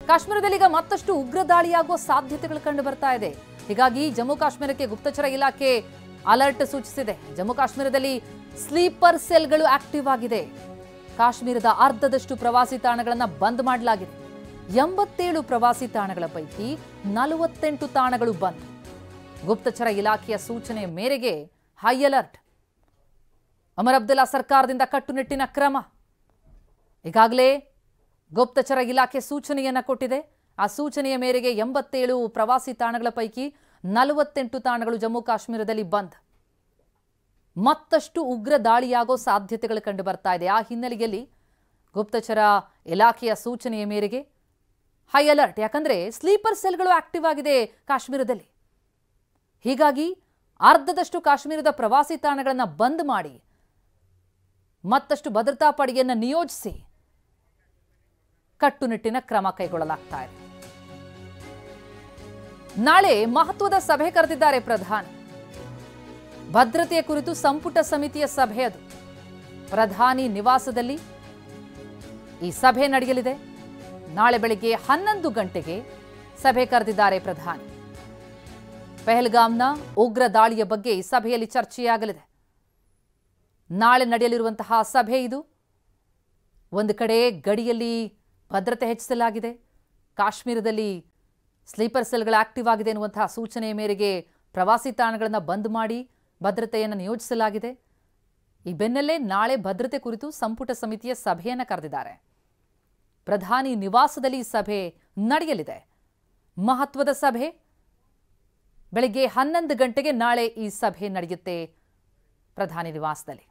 ಕಾಶ್ಮೀರದಲ್ಲಿ ಈಗ ಮತ್ತಷ್ಟು ಉಗ್ರ ದಾಳಿಯಾಗುವ ಸಾಧ್ಯತೆಗಳು ಕಂಡು ಬರ್ತಾ ಇದೆ. ಹೀಗಾಗಿ ಜಮ್ಮು ಕಾಶ್ಮೀರಕ್ಕೆ ಗುಪ್ತಚರ ಇಲಾಖೆ ಅಲರ್ಟ್ ಸೂಚಿಸಿದೆ. ಜಮ್ಮು ಕಾಶ್ಮೀರದಲ್ಲಿ ಸ್ಲೀಪರ್ ಸೆಲ್ಗಳು ಆಕ್ಟಿವ್ ಆಗಿದೆ. ಕಾಶ್ಮೀರದ ಅರ್ಧದಷ್ಟು ಪ್ರವಾಸಿ ತಾಣಗಳನ್ನು ಬಂದ್ ಮಾಡಲಾಗಿದೆ. 87 ಪ್ರವಾಸಿ ತಾಣಗಳ ಪೈಕಿ 48 ತಾಣಗಳು ಬಂದ್. ಗುಪ್ತಚರ ಇಲಾಖೆಯ ಸೂಚನೆಯ ಮೇರೆಗೆ ಹೈ ಅಲರ್ಟ್. ಅಮರ್ ಅಬ್ದುಲ್ಲಾ ಸರ್ಕಾರದಿಂದ ಕಟ್ಟುನಿಟ್ಟಿನ ಕ್ರಮ. ಈಗಾಗಲೇ ಗುಪ್ತಚರ ಇಲಾಖೆ ಸೂಚನೆಯನ್ನ ಕೊಟ್ಟಿದೆ. ಆ ಸೂಚನೆಯ ಮೇರೆಗೆ 87 ಪ್ರವಾಸಿ ತಾಣಗಳ ಪೈಕಿ 48 ತಾಣಗಳು ಜಮ್ಮು ಕಾಶ್ಮೀರದಲ್ಲಿ ಬಂದ್. ಮತ್ತಷ್ಟು ಉಗ್ರ ದಾಳಿಯಾಗೋ ಸಾಧ್ಯತೆಗಳು ಕಂಡು ಬರ್ತಾ ಇದೆ. ಆ ಹಿನ್ನೆಲೆಯಲ್ಲಿ ಗುಪ್ತಚರ ಇಲಾಖೆಯ ಸೂಚನೆಯ ಮೇರೆಗೆ ಹೈ ಅಲರ್ಟ್. ಯಾಕಂದ್ರೆ ಸ್ಲೀಪರ್ ಸೆಲ್ಗಳು ಆಕ್ಟಿವ್ ಆಗಿದೆ ಕಾಶ್ಮೀರದಲ್ಲಿ. ಹೀಗಾಗಿ ಅರ್ಧದಷ್ಟು ಕಾಶ್ಮೀರದ ಪ್ರವಾಸಿ ತಾಣಗಳನ್ನು ಬಂದ್ ಮಾಡಿ ಮತ್ತಷ್ಟು ಭದ್ರತಾ ಪಡೆಯನ್ನು ನಿಯೋಜಿಸಿ ಕಟ್ಟುನಿಟ್ಟಿನ ಕ್ರಮ ಕೈಗೊಳ್ಳಲಾಗ್ತಾ ಇದೆ. ನಾಳೆ ಮಹತ್ವದ ಸಭೆ ಕರೆದಿದ್ದಾರೆ ಪ್ರಧಾನಿ. ಭದ್ರತೆಯ ಕುರಿತು ಸಂಪುಟ ಸಮಿತಿಯ ಸಭೆ ಅದು. ಪ್ರಧಾನಿ ನಿವಾಸದಲ್ಲಿ ಈ ಸಭೆ ನಡೆಯಲಿದೆ. ನಾಳೆ ಬೆಳಗ್ಗೆ 11 ಗಂಟೆಗೆ ಸಭೆ ಕರೆದಿದ್ದಾರೆ ಪ್ರಧಾನಿ. ಪಹಲ್ಗಾಮ್ನ ಉಗ್ರ ದಾಳಿಯ ಬಗ್ಗೆ ಈ ಸಭೆಯಲ್ಲಿ ಚರ್ಚೆಯಾಗಲಿದೆ. ನಾಳೆ ನಡೆಯಲಿರುವಂತಹ ಸಭೆ ಇದು. ಒಂದು ಕಡೆ ಗಡಿಯಲ್ಲಿ ಭದ್ರತೆ ಹೆಚ್ಚಿಸಲಾಗಿದೆ. ಕಾಶ್ಮೀರದಲ್ಲಿ ಸ್ಲೀಪರ್ ಸೆಲ್ಗಳು ಆಕ್ಟಿವ್ ಆಗಿದೆ ಎನ್ನುವಂತಹ ಸೂಚನೆಯ ಮೇರೆಗೆ ಪ್ರವಾಸಿ ತಾಣಗಳನ್ನು ಬಂದ್ ಮಾಡಿ ಭದ್ರತೆಯನ್ನು ನಿಯೋಜಿಸಲಾಗಿದೆ. ಈ ಬೆನ್ನಲ್ಲೇ ನಾಳೆ ಭದ್ರತೆ ಕುರಿತು ಸಂಪುಟ ಸಮಿತಿಯ ಸಭೆಯನ್ನು ಕರೆದಿದ್ದಾರೆ. ಪ್ರಧಾನಿ ನಿವಾಸದಲ್ಲಿ ಸಭೆ ನಡೆಯಲಿದೆ. ಮಹತ್ವದ ಸಭೆ. ಬೆಳಗ್ಗೆ 11 ಗಂಟೆಗೆ ನಾಳೆ ಈ ಸಭೆ ನಡೆಯುತ್ತೆ ಪ್ರಧಾನಿ ನಿವಾಸದಲ್ಲಿ.